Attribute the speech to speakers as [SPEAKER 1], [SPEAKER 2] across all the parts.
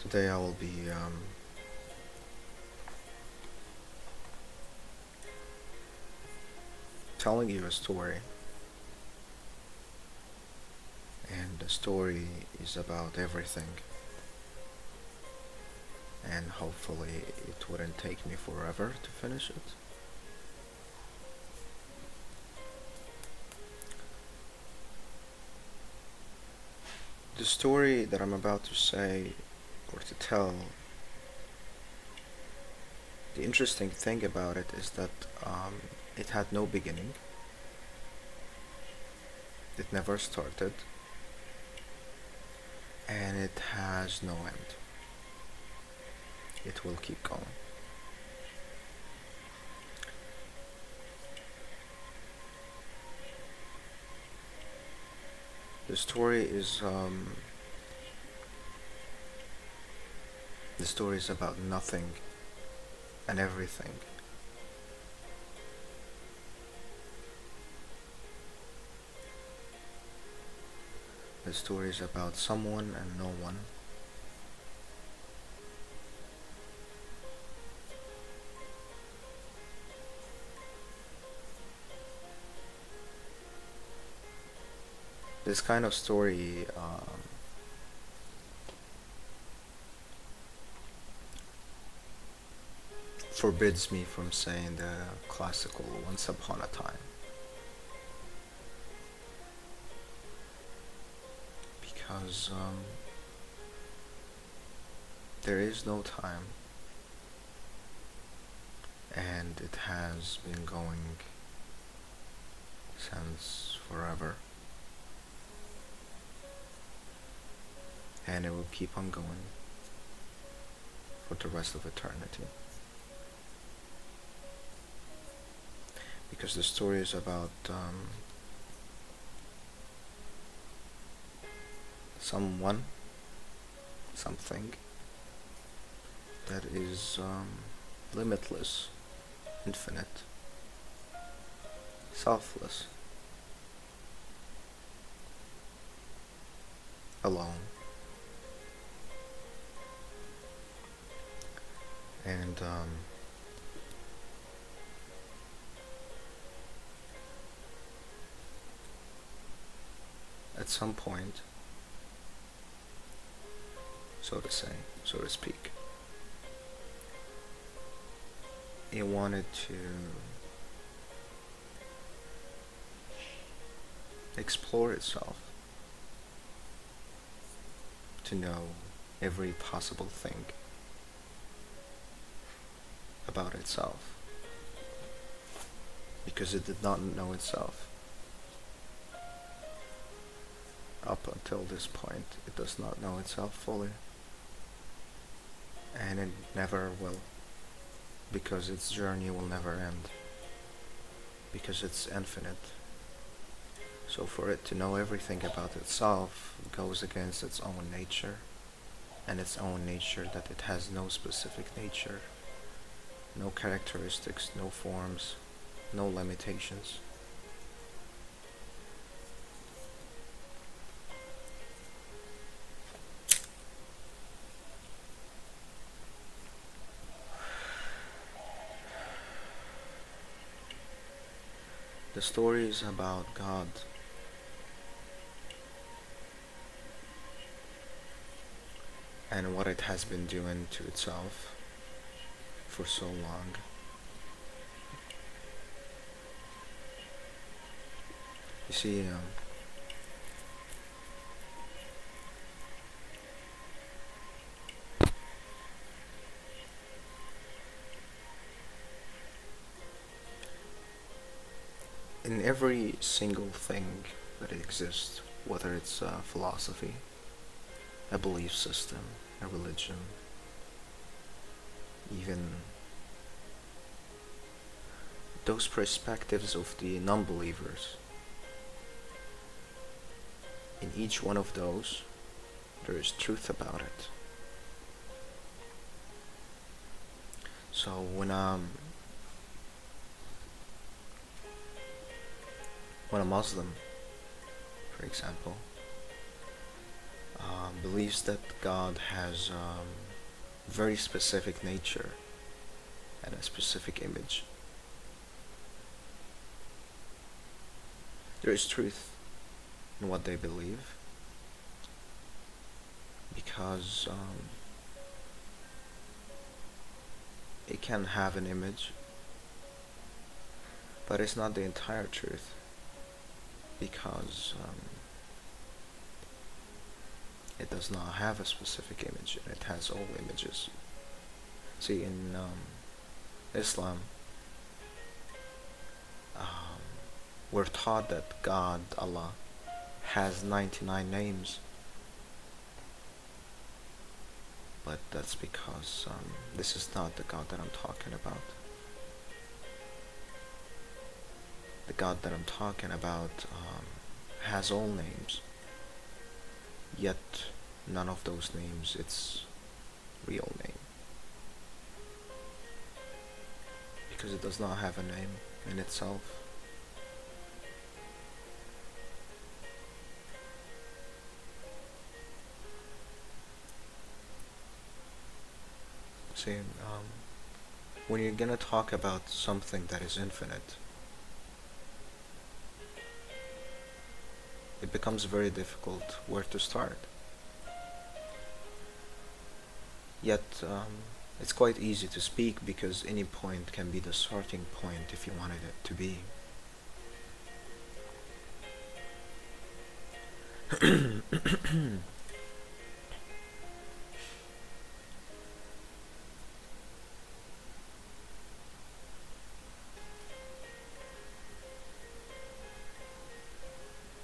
[SPEAKER 1] Today I will be telling you a story, and the story is about everything, and hopefully it wouldn't take me forever to finish it. The story that I'm about to say or to tell, the interesting thing about it is that it had no beginning. It never started, and it has no end. It will keep going. The story is about nothing and everything. The story is about someone and no one. This kind of story forbids me from saying the classical once upon a time, because there is no time, and it has been going since forever, and it will keep on going for the rest of eternity. Because the story is about someone, something that is limitless, infinite, selfless, alone, and at some point, so to say, so to speak, it wanted to explore itself, to know every possible thing about itself, because it did not know itself. Up until this point, it does not know itself fully, and it never will, because its journey will never end, because it's infinite. So for it to know everything about itself goes against its own nature, and its own nature that it has no specific nature, no characteristics, no forms, no limitations. The story is about God, and what it has been doing to itself for so long. You see, in every single thing that exists, whether it's a philosophy, a belief system, a religion, even those perspectives of the non-believers, in each one of those, there is truth about it. So when a Muslim, for example, believes that God has very specific nature and a specific image. There is truth in what they believe, because it can have an image, but it's not the entire truth, because it does not have a specific image, and it has all images. See, in Islam, we're taught that God, Allah, has 99 names, but that's because this is not the God that I'm talking about. The God that I'm talking about has all names, yet none of those names its real name, because it does not have a name in itself. See, when you're gonna talk about something that is infinite, it becomes very difficult where to start. Yet, it's quite easy to speak, because any point can be the starting point if you wanted it to be.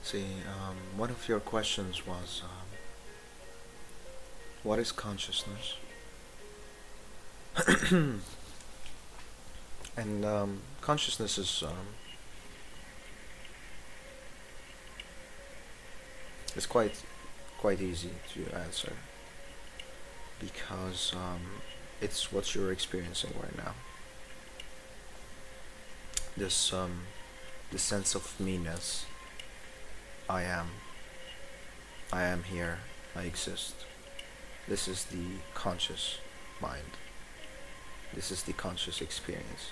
[SPEAKER 1] See, one of your questions was, what is consciousness? And consciousness is it's quite easy to answer, because it's what you're experiencing right now. This sense of me-ness. I am here, I exist. This is the conscious mind. This is the conscious experience.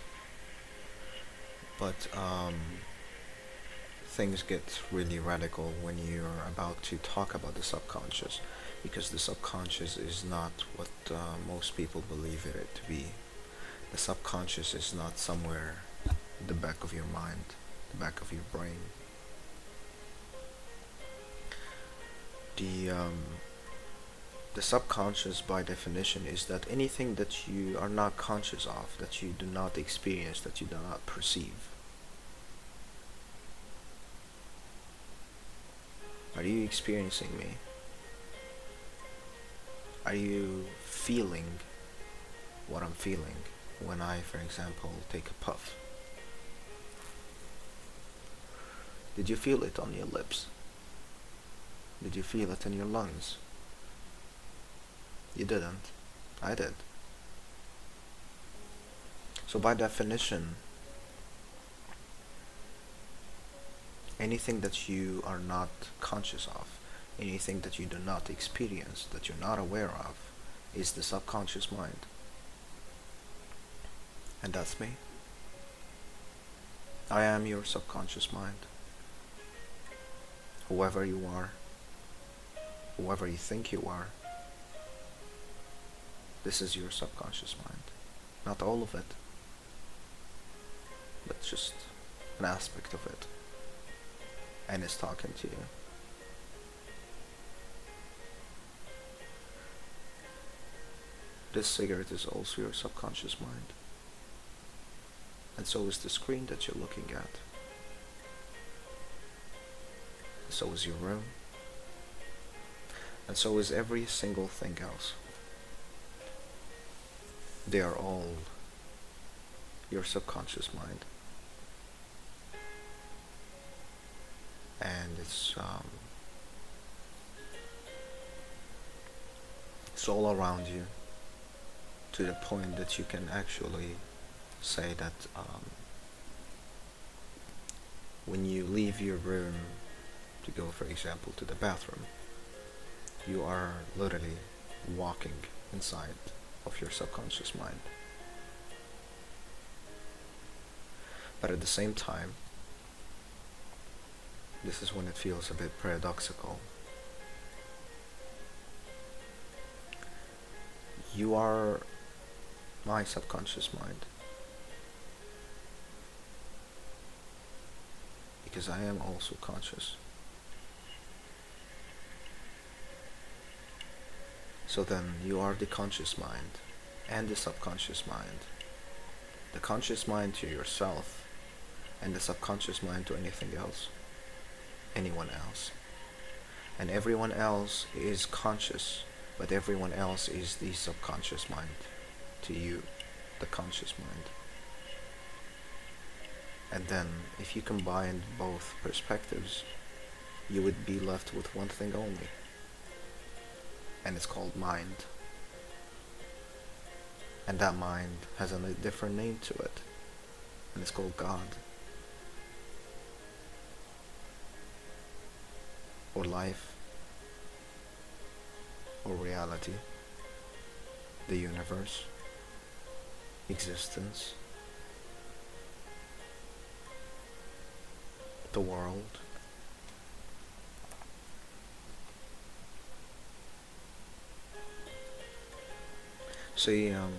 [SPEAKER 1] But things get really radical when you're about to talk about the subconscious, because the subconscious is not what most people believe it to be. The subconscious is not somewhere in the back of your mind, the back of your brain. The subconscious, by definition, is that anything that you are not conscious of, that you do not experience, that you do not perceive. Are you experiencing me? Are you feeling what I'm feeling when I, for example, take a puff? Did you feel it on your lips? Did you feel it in your lungs? You didn't. I did. So by definition, anything that you are not conscious of, anything that you do not experience, that you're not aware of, is the subconscious mind. And that's me. I am your subconscious mind. Whoever you are, whoever you think you are, this is your subconscious mind. Not all of it, but just an aspect of it. And it's talking to you. This cigarette is also your subconscious mind. And so is the screen that you're looking at. So is your room. And so is every single thing else. They are all your subconscious mind. And it's all around you, to the point that you can actually say that when you leave your room to go, for example, to the bathroom, You are literally walking inside of your subconscious mind. But at the same time, this is when it feels a bit paradoxical. You are my subconscious mind, because I am also conscious. So then you are the conscious mind and the subconscious mind. The conscious mind to yourself and the subconscious mind to anything else, anyone else. And everyone else is conscious, but everyone else is the subconscious mind to you, the conscious mind. And then if you combine both perspectives, you would be left with one thing only, and it's called mind. And that mind has a different name to it, and it's called God, or life, or reality, the universe, existence, the world. See, I'm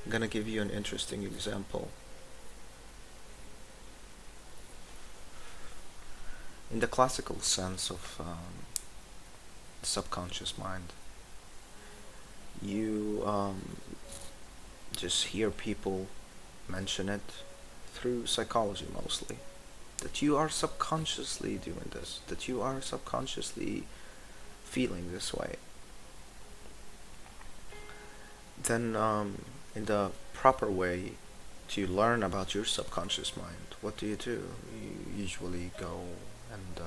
[SPEAKER 1] gonna give you an interesting example. In the classical sense of the subconscious mind, you just hear people mention it through psychology mostly, that you are subconsciously doing this, that you are subconsciously feeling this way. Then in the proper way to learn about your subconscious mind, what do? You usually go and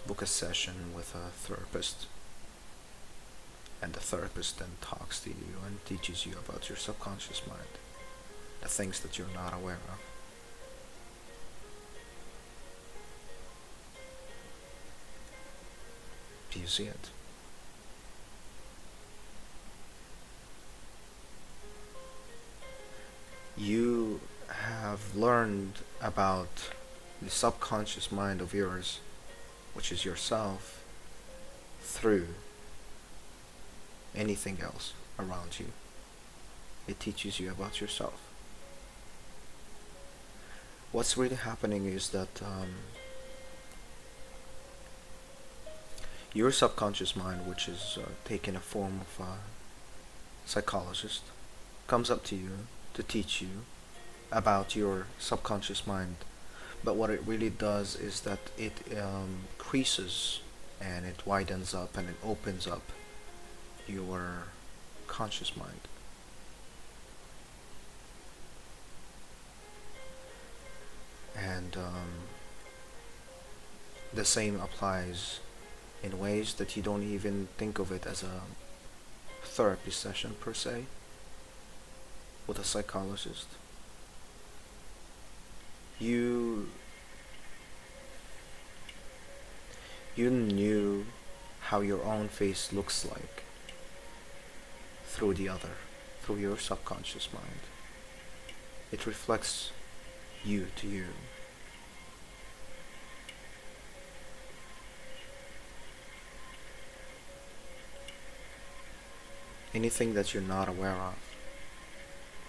[SPEAKER 1] book a session with a therapist, and the therapist then talks to you and teaches you about your subconscious mind, the things that you're not aware of. Do you see it? You have learned about the subconscious mind of yours, which is yourself, through anything else around you. It teaches you about yourself. What's really happening is that your subconscious mind, which is taking a form of a psychologist, comes up to you to teach you about your subconscious mind. But what it really does is that it creases and it widens up and it opens up your conscious mind. And the same applies in ways that you don't even think of it as a therapy session per se with a psychologist. You knew how your own face looks like through the other, through your subconscious mind. It reflects you to you. Anything that you're not aware of,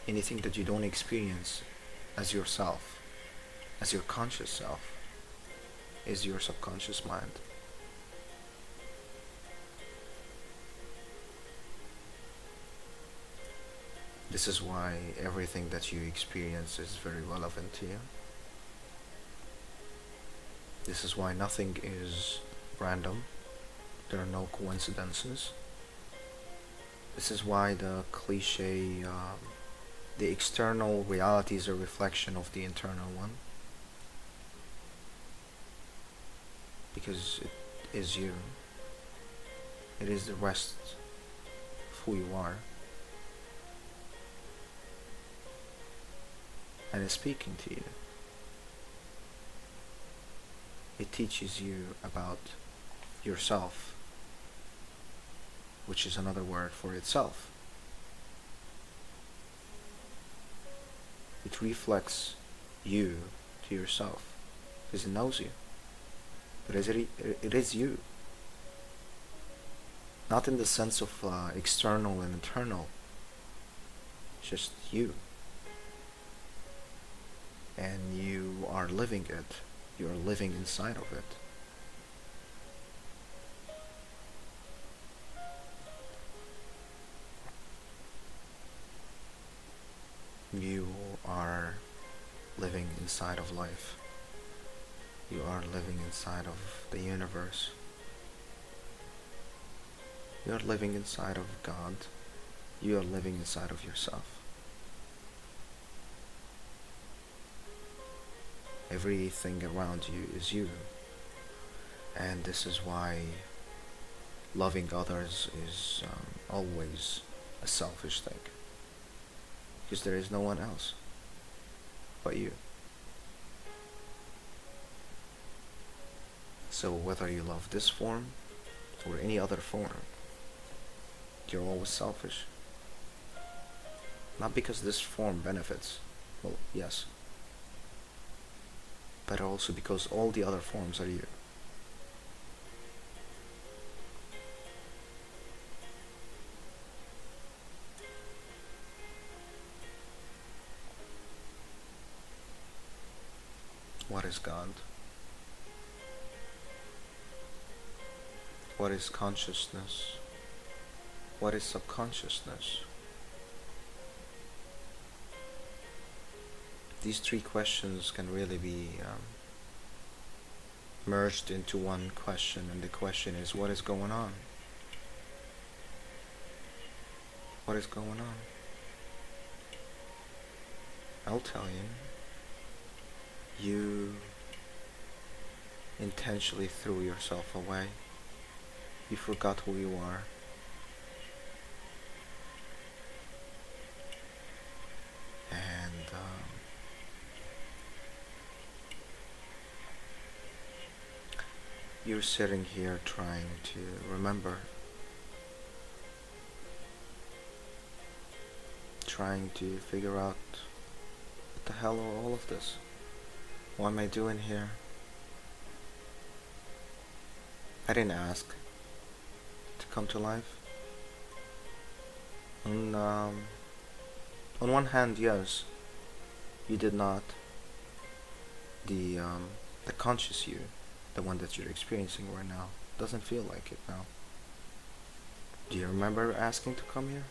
[SPEAKER 1] anything that you don't experience as yourself, as your conscious self, is your subconscious mind. This is why everything that you experience is very relevant to you. This is why nothing is random. There are no coincidences. This is why the cliche, the external reality is a reflection of the internal one. Because it is you. It is the rest of who you are. and is speaking to you. It teaches you about yourself, which is another word for itself. It reflects you to yourself because it knows you. But it is you. Not in the sense of external and internal, just you. And you are living it. You are living inside of it. You are living inside of life. You are living inside of the universe. You are living inside of God. You are living inside of yourself. Everything around you is you. And this is why loving others is always a selfish thing. Because there is no one else but you. So whether you love this form or any other form, you're always selfish. Not because this form benefits, well, yes, but also because all the other forms are you. What is God? What is consciousness? What is subconsciousness? These three questions can really be merged into one question, and the question is, what is going on? What is going on? I'll tell you. You intentionally threw yourself away. You forgot who you are. And you're sitting here trying to remember, trying to figure out what the hell are all of this? What am I doing here? I didn't ask to come to life. On one hand, yes, you did not. The conscious you, the one that you're experiencing right now, doesn't feel like it now. Do you remember asking to come here?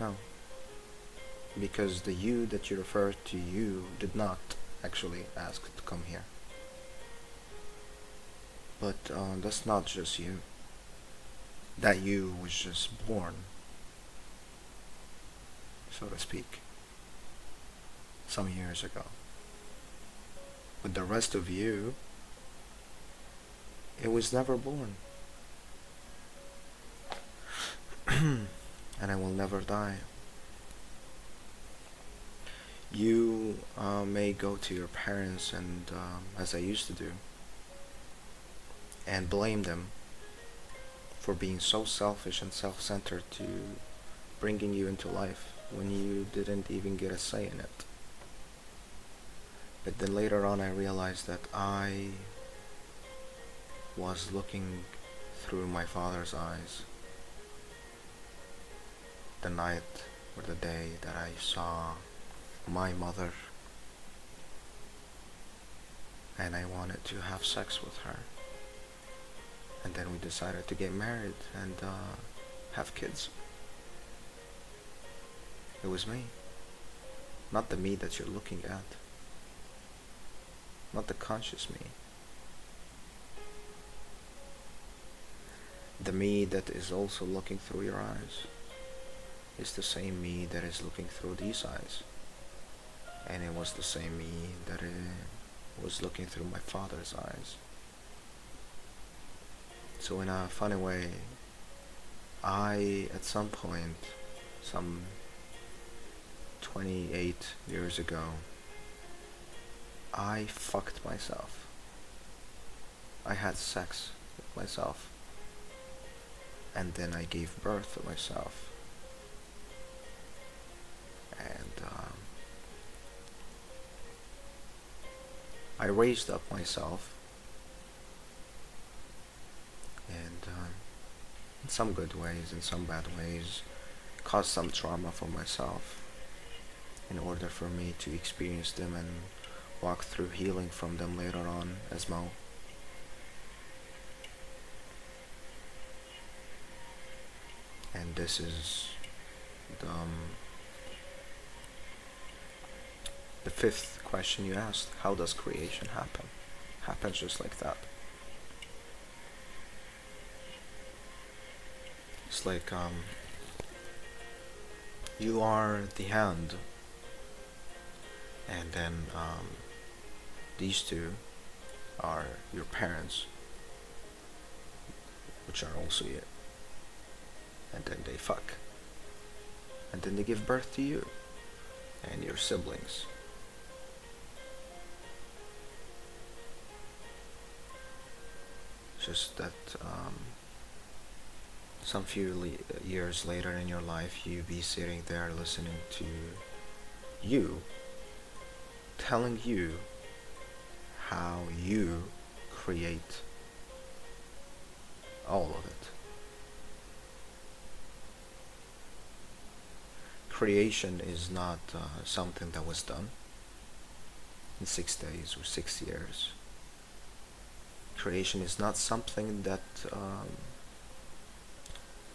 [SPEAKER 1] No. Because the you that you refer to you did not actually ask to come here. But that's not just you. That you was just born, so to speak, some years ago. But the rest of you, it was never born. And I will never die. You may go to your parents and, as I used to do, and blame them for being so selfish and self-centered to bringing you into life when you didn't even get a say in it. But then later on I realized that I was looking through my father's eyes the night or the day that I saw my mother, and I wanted to have sex with her. And then we decided to get married and have kids. It was me. Not the me that you're looking at. Not the conscious me. The me that is also looking through your eyes is the same me that is looking through these eyes. And it was the same me that was looking through my father's eyes. So in a funny way, I, at some point, some 28 years ago, I fucked myself. I had sex with myself. And then I gave birth to myself. And I raised up myself. And in some good ways, in some bad ways, caused some trauma for myself in order for me to experience them and walk through healing from them later on as well. And this is the fifth question you asked. How does creation happen? Happens just like that. It's like you are the hand, and then these two are your parents, which are also you. And then they fuck. And then they give birth to you and your siblings. Just that some few years later in your life, you be sitting there listening to you telling you how you create all of it. Creation is not something that was done in 6 days or 6 years. Creation is not something that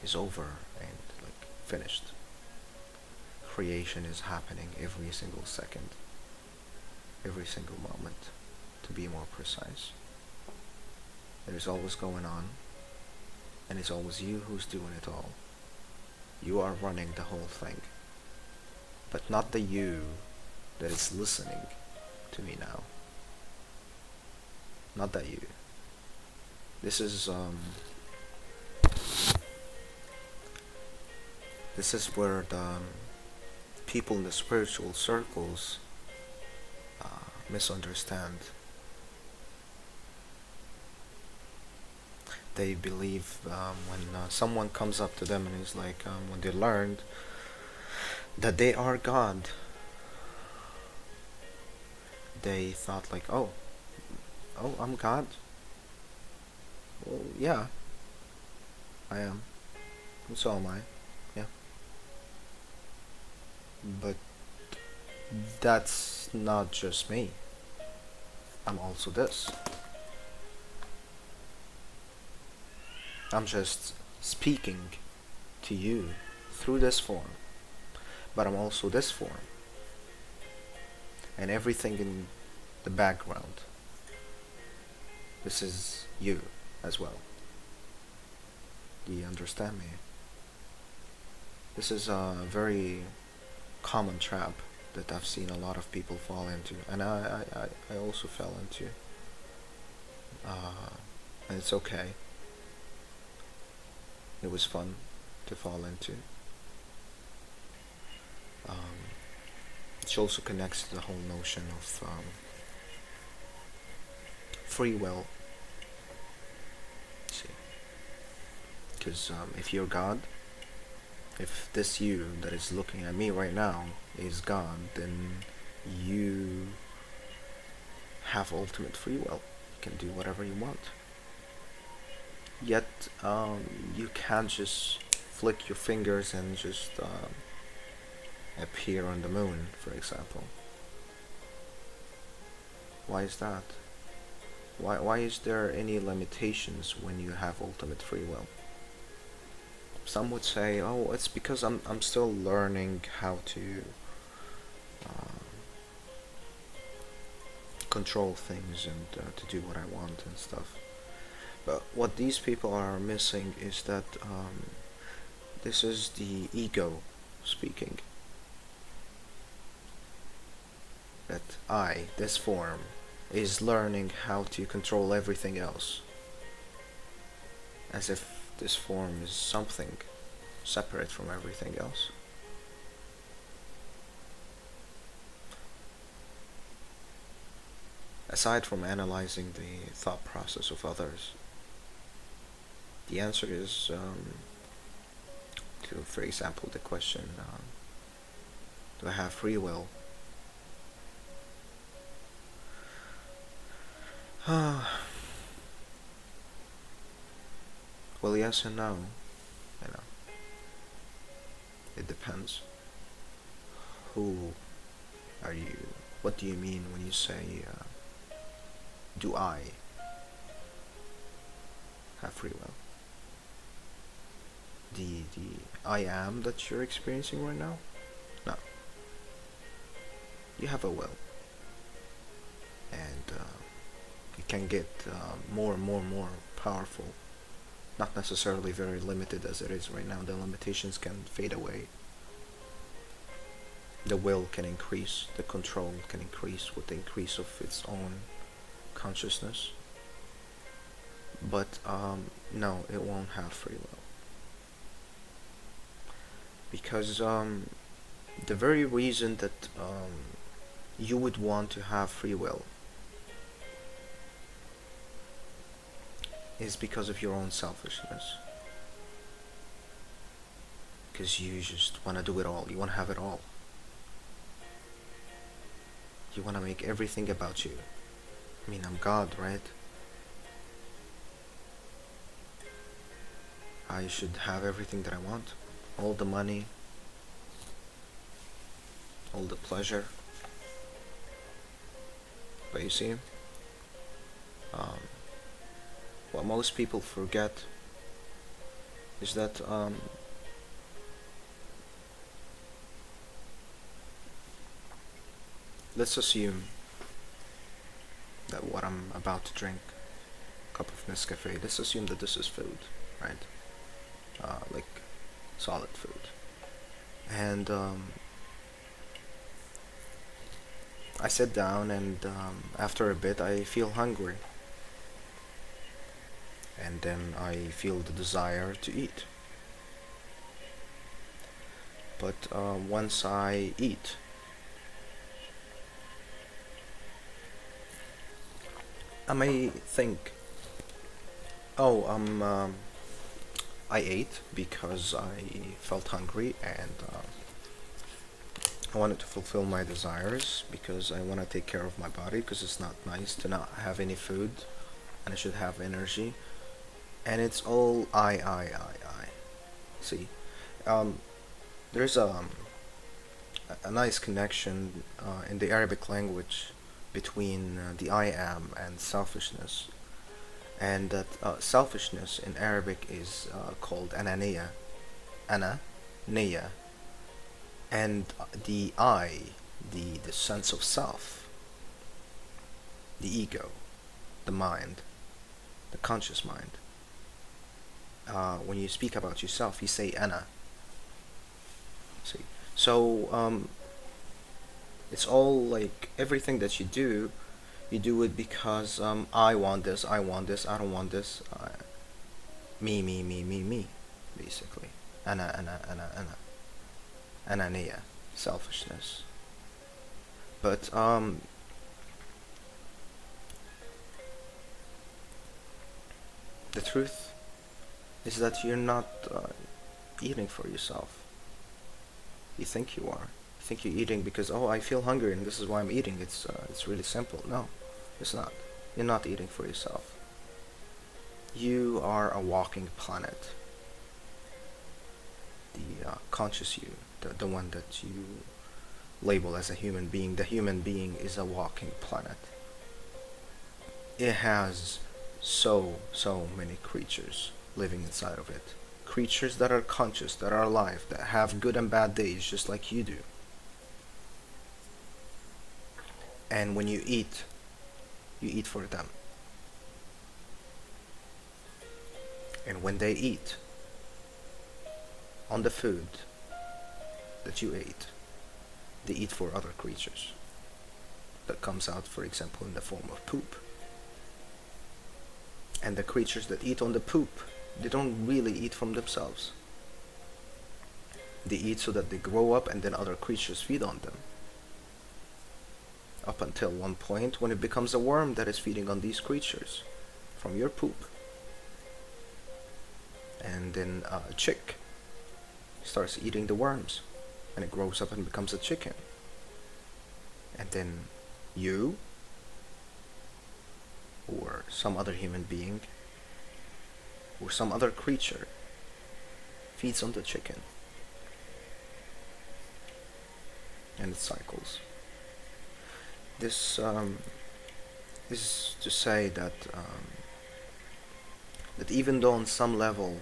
[SPEAKER 1] is over and like finished. Creation is happening every single second, every single moment, to be more precise. It is always going on, and it's always you who's doing it all. You are running the whole thing, but not the you that is listening to me now. Not that you. This is where the people in the spiritual circles misunderstand. They believe when someone comes up to them and is like, when they learned that they are God, they thought like, oh, I'm God? Well, yeah, I am. And so am I. Yeah. But that's not just me. I'm also this. I'm just speaking to you through this form, but I'm also this form, and everything in the background. This is you as well. Do you understand me? This is a very common trap that I've seen a lot of people fall into, and I also fell into. And it's okay. It was fun to fall into. It also connects to the whole notion of free will. See, because if you're God, if this you that is looking at me right now is God, then you have ultimate free will. You can do whatever you want. Yet you can't just flick your fingers and just appear on the moon, for example. Why is that? Why is there any limitations when you have ultimate free will? Some would say, oh, it's because I'm still learning how to control things and to do what I want and stuff. But what these people are missing is that this is the ego speaking. That I, this form, is learning how to control everything else. As if this form is something separate from everything else. aside from analyzing the thought process of others, the answer is to, for example, the question, do I have free will? Well, yes and no. You know, it depends. Who are you? What do you mean when you say, do I have free will? The I am that you're experiencing right now? No. You have a will. And it can get more and more and more powerful. Not necessarily very limited as it is right now. The limitations can fade away. The will can increase. The control can increase with the increase of its own consciousness. But no, it won't have free will. Because the very reason that you would want to have free will is because of your own selfishness. Because you just want to do it all. You want to have it all. You want to make everything about you. I mean, I'm God, right? I should have everything that I want. All the money. All the pleasure. But you see, what most people forget is that let's assume that what I'm about to drink, a cup of Nescafe, let's assume that this is food, right? Like solid food. And I sit down and after a bit I feel hungry. And then I feel the desire to eat. But once I eat, I may think, oh, I ate because I felt hungry and I wanted to fulfill my desires because I want to take care of my body because it's not nice to not have any food and I should have energy. And it's all I. See, there's a nice connection in the Arabic language between the I am and selfishness. And that selfishness in Arabic is called ananiya. Niya. And the I, the sense of self, the ego, the mind, the conscious mind. When you speak about yourself, you say ana. See, so it's all like everything that you do it because I want this, I don't want this. Me, basically. Ana. Ananiya, selfishness. But the truth is that you're not eating for yourself. You think you are. You think you're eating because, oh, I feel hungry and this is why I'm eating. It's really simple. No, it's not. You're not eating for yourself. You are a walking planet. The conscious you, the one that you label as a human being, the human being is a walking planet. It has so many creatures living inside of it. Creatures that are conscious, that are alive, that have good and bad days just like you do. And when you eat for them. And when they eat on the food that you ate, they eat for other creatures. That comes out, for example, in the form of poop. And the creatures that eat on the poop, they don't really eat from themselves. They eat so that they grow up and then other creatures feed on them. up until one point when it becomes a worm that is feeding on these creatures from your poop. And then a chick starts eating the worms, and it grows up and becomes a chicken. And then you, or some other human being, or some other creature feeds on the chicken, and it cycles. This is to say that that even though on some level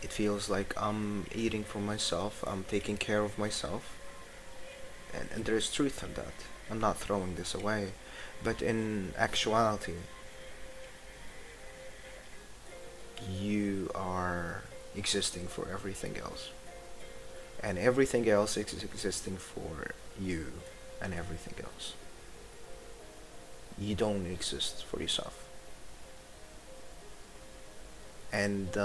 [SPEAKER 1] it feels like I'm eating for myself, I'm taking care of myself, and there is truth in that. I'm not throwing this away, but in actuality, you are existing for everything else, and everything else is existing for you and everything else. You don't exist for yourself. And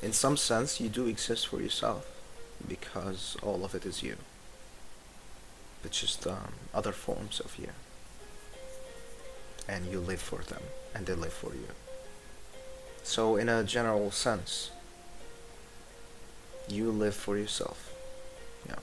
[SPEAKER 1] in some sense, you do exist for yourself, because all of it is you, but just other forms of you, and you live for them, and they live for you. So in a general sense, you live for yourself. Yeah.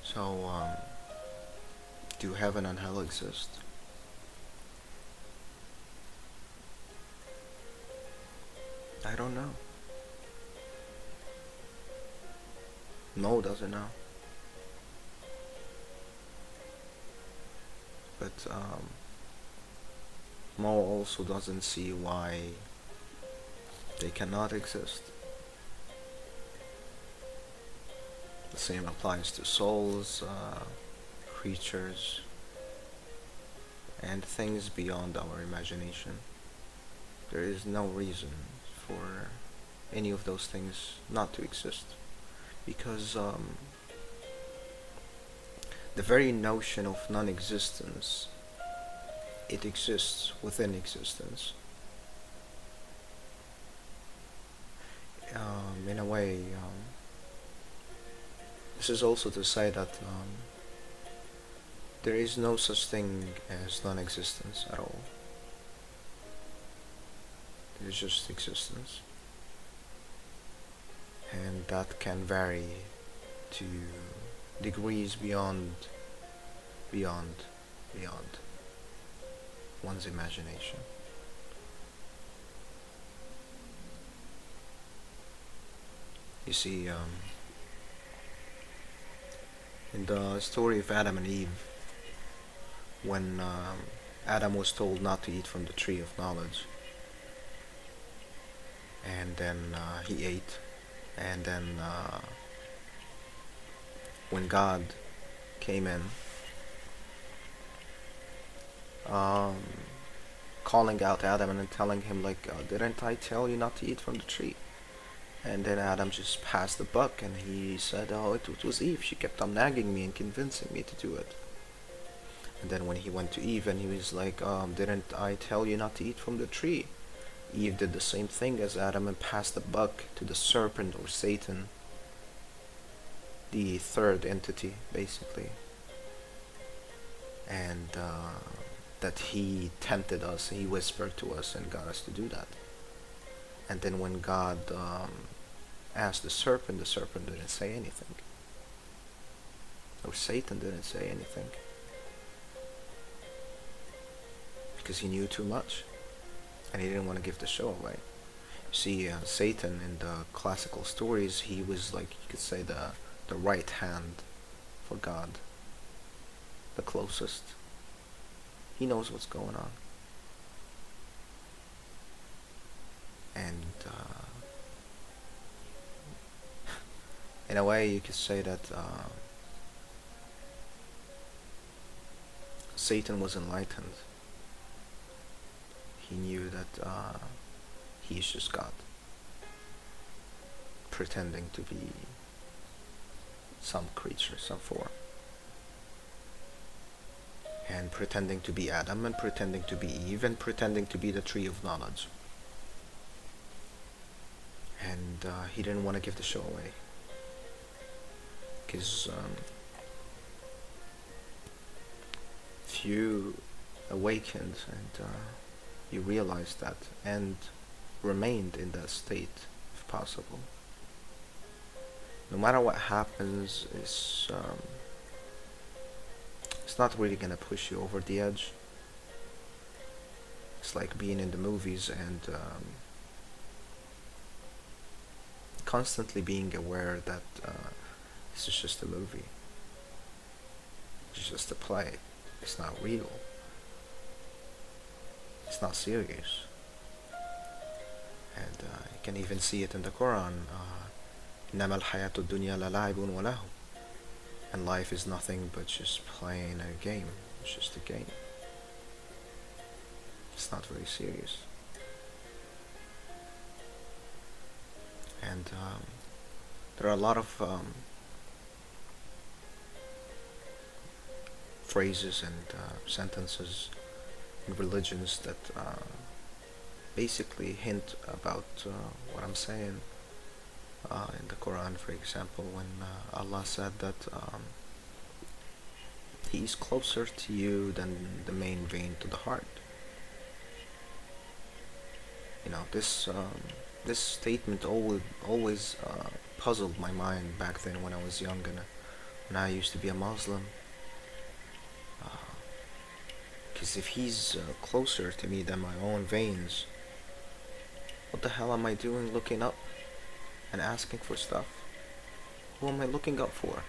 [SPEAKER 1] So, do heaven and hell exist? I don't know. Mo doesn't know. But Mo also doesn't see why they cannot exist. The same applies to souls, creatures, and things beyond our imagination. There is no reason for any of those things not to exist, because the very notion of non-existence, it exists within existence. In a way, this is also to say that there is no such thing as non-existence at all. There is just existence, and that can vary to degrees beyond one's imagination. You see, in the story of Adam and Eve, when Adam was told not to eat from the tree of knowledge, and then he ate, and then when God came in, calling out Adam and telling him like, didn't I tell you not to eat from the tree? And then Adam just passed the buck, and he said, oh, it was Eve. She kept on nagging me and convincing me to do it. And then when he went to Eve, and he was like, didn't I tell you not to eat from the tree? Eve did the same thing as Adam and passed the buck to the serpent, or Satan, the third entity, basically. And that he tempted us, he whispered to us and got us to do that. And then when God asked the serpent didn't say anything. Or Satan didn't say anything. Because he knew too much. And he didn't want to give the show away. You see, Satan in the classical stories, he was like, you could say, the right hand for God. The closest. He knows what's going on. And in a way, you could say that Satan was enlightened. He knew that he's just God, pretending to be some creature, some form, and pretending to be Adam, and pretending to be Eve, and pretending to be the tree of knowledge. And he didn't want to give the show away, because if you awakened and you realized that and remained in that state, if possible, no matter what happens, it's not really gonna push you over the edge. It's like being in the movies and constantly being aware that this is just a movie. It's just a play. It's not real. It's not serious. And you can even see it in the Quran. إنما الحياة الدنيا للعب وله. And life is nothing but just playing a game. It's just a game. It's not very serious. And there are a lot of phrases and sentences in religions that basically hint about what I'm saying. In the Quran, for example, when Allah said that He is closer to you than the main vein to the heart. You know, this statement always puzzled my mind back then when I was young and when I used to be a Muslim. Because if He's closer to me than my own veins, what the hell am I doing looking up and asking for stuff? Who am I looking up for?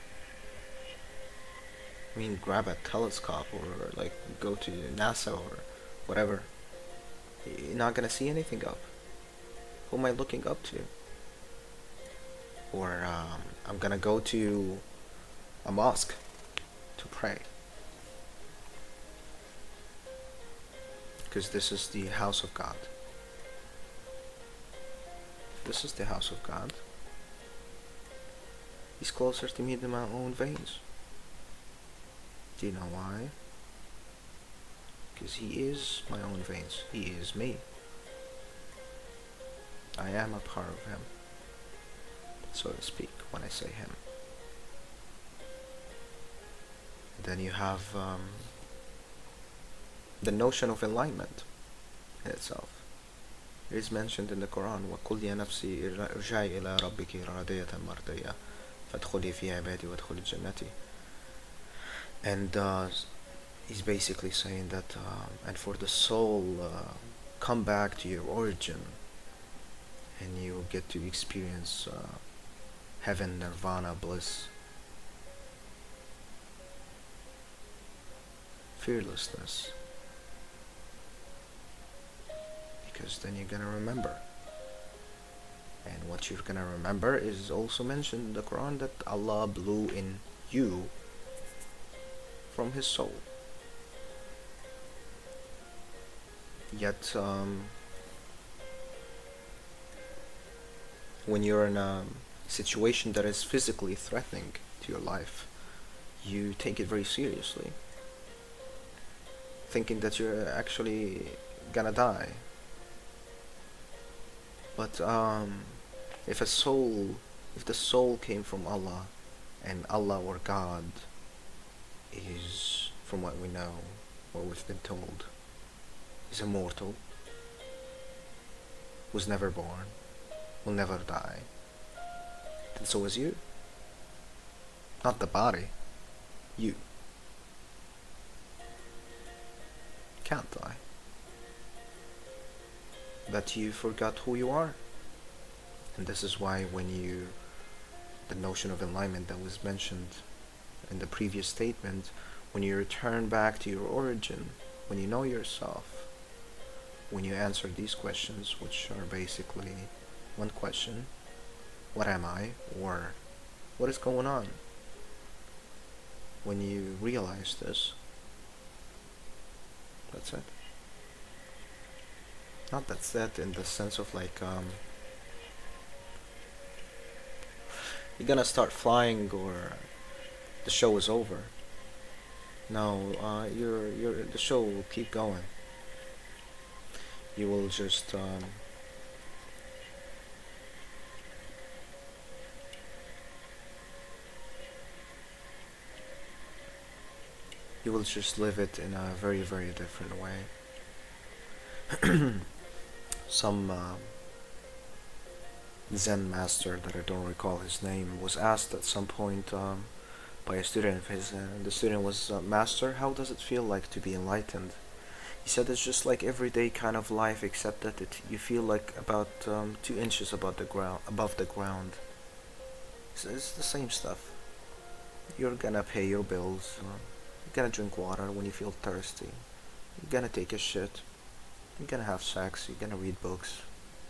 [SPEAKER 1] I mean, grab a telescope or like go to NASA or whatever. You're not gonna see anything up. Who am I looking up to? Or I'm gonna go to a mosque to pray, because this is the house of God. This is the house of God. He's closer to me than my own veins. Do you know why? Because He is my own veins. He is me. I am a part of Him, so to speak, when I say Him. Then you have the notion of enlightenment in itself. It is mentioned in the Quran, وَقُلْ يَا نَفْسِي ارْجَعِي إِلَىٰ رَبِّكِ رَاضِيَةً مَرْضِيَّةً فَادْخُلِي فِي عِبَادِي وَادْخُلِي جَنَّتِي. And he's basically saying that, and for the soul, come back to your origin, and you get to experience heaven, nirvana, bliss, fearlessness. Because then you're gonna remember. And what you're gonna remember is also mentioned in the Quran, that Allah blew in you from His soul. Yet, when you're in a situation that is physically threatening to your life, you take it very seriously, thinking that you're actually gonna die. But if the soul came from Allah, and Allah or God is, from what we know, what we've been told, is immortal, was never born, will never die, then so is you. Not the body, you can't die. But you forgot who you are. And this is why the notion of enlightenment that was mentioned in the previous statement, when you return back to your origin, When you know yourself, when you answer these questions, which are basically one question, what am I? Or what is going on? When you realize this, that's it. Not that's it in the sense of like you're gonna start flying or the show is over. No, the show will keep going. You will just you will just live it in a very, very different way. Some Zen master that I don't recall his name was asked at some point by a student of his, and the student was, Master, how does it feel like to be enlightened? He said it's just like everyday kind of life, except that you feel like about 2 inches above the ground. So it's the same stuff. You're gonna pay your bills. You're gonna drink water when you feel thirsty. You're gonna take a shit. You're gonna have sex. You're gonna read books.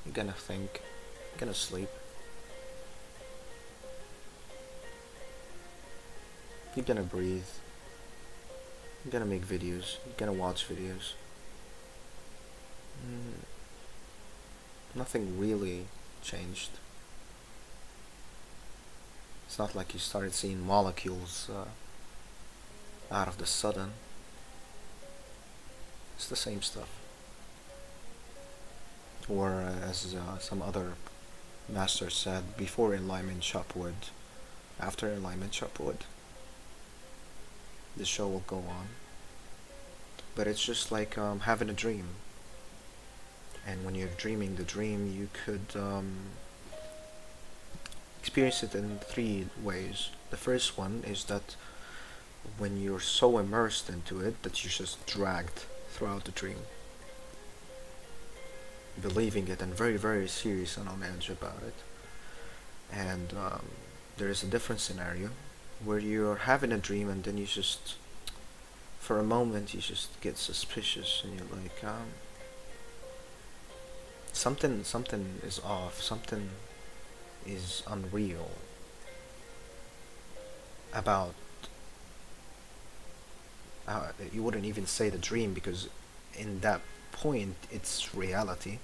[SPEAKER 1] You're gonna think. You're gonna sleep. You're gonna breathe. You're gonna make videos. You're gonna watch videos. Nothing really changed. It's not like you started seeing molecules out of the sudden. It's the same stuff. Or as some other master said, before enlightenment chop wood, after enlightenment chop wood. The show will go on. But it's just like having a dream. And when you're dreaming the dream, you could experience it in 3 ways. The first one is that when you're so immersed into it that you're just dragged throughout the dream, believing it and very, very serious and on edge about it. And there is a different scenario where you're having a dream and then you just, for a moment, you just get suspicious and you're like, something is off, something is unreal about, you wouldn't even say the dream because in that point it's reality,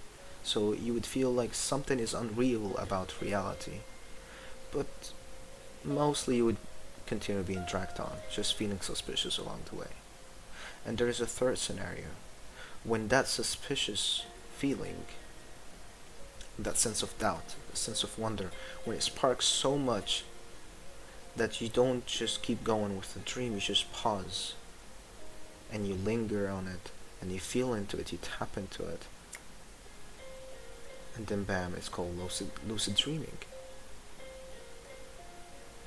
[SPEAKER 1] so you would feel like something is unreal about reality, but mostly you would continue being dragged on, just feeling suspicious along the way. And there is a third scenario, when that suspicious feeling, that sense of doubt, the sense of wonder, when it sparks so much that you don't just keep going with the dream, you just pause and you linger on it and you feel into it, you tap into it, and then bam, it's called lucid dreaming.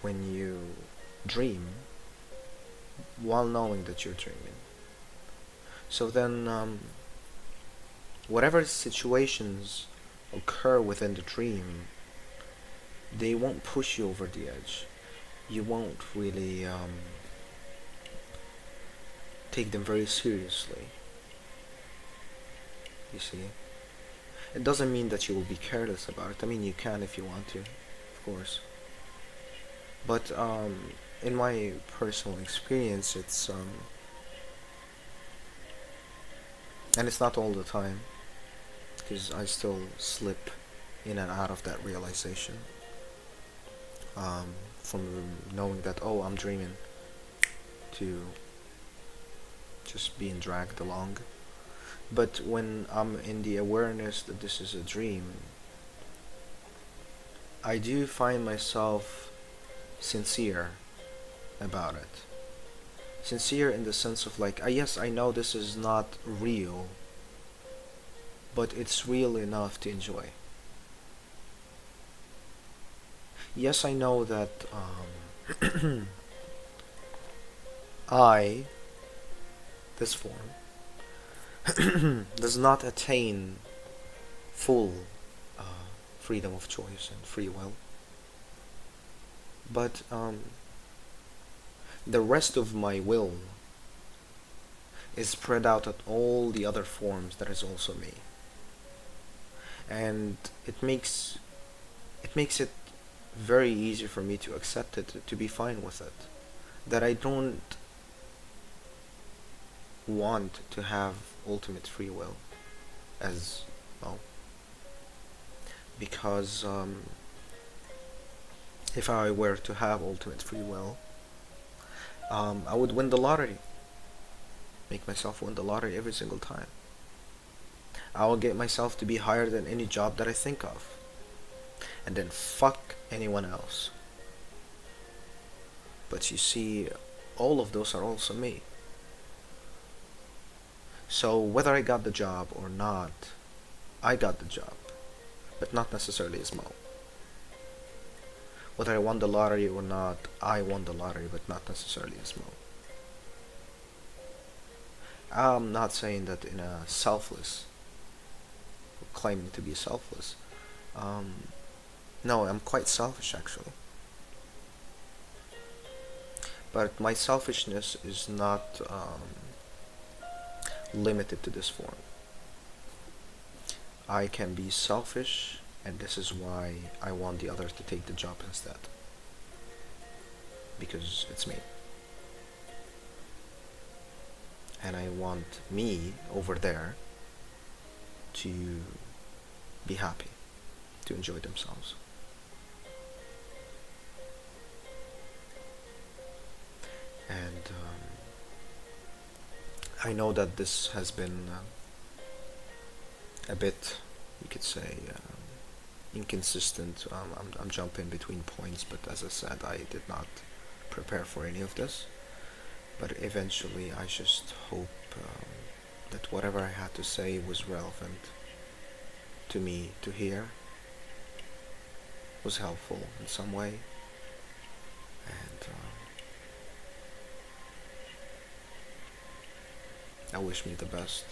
[SPEAKER 1] When you dream while knowing that you're dreaming. So then whatever situations occur within the dream, they won't push you over the edge. You won't really take them very seriously. You see? It doesn't mean that you will be careless about it. I mean, you can if you want to, of course. But in my personal experience, it's and it's not all the time, because I still slip in and out of that realization, from knowing that, oh, I'm dreaming, to just being dragged along. But when I'm in the awareness that this is a dream, I do find myself sincere about it. Sincere in the sense of like, yes, I know this is not real, but it's real enough to enjoy. Yes, I know that I, this form, does not attain full freedom of choice and free will, but the rest of my will is spread out at all the other forms that is also me. And it makes it very easy for me to accept it, to be fine with it. That I don't want to have ultimate free will as well. Because if I were to have ultimate free will, I would win the lottery. Make myself win the lottery every single time. I will get myself to be higher than any job that I think of. And then fuck anyone else. But you see, all of those are also me. So whether I got the job or not, I got the job, but not necessarily as Mo. Whether I won the lottery or not, I won the lottery, but not necessarily as Mo. I'm not saying that in a selfless, claiming to be selfless. No, I'm quite selfish actually. But my selfishness is not limited to this form. I can be selfish, and this is why I want the others to take the job instead. Because it's me. And I want me over there to be happy, to enjoy themselves. And I know that this has been a bit, you could say, inconsistent. I'm jumping between points, but as I said, I did not prepare for any of this. But eventually, I just hope that whatever I had to say was relevant to me to hear, was helpful in some way, and I wish me the best.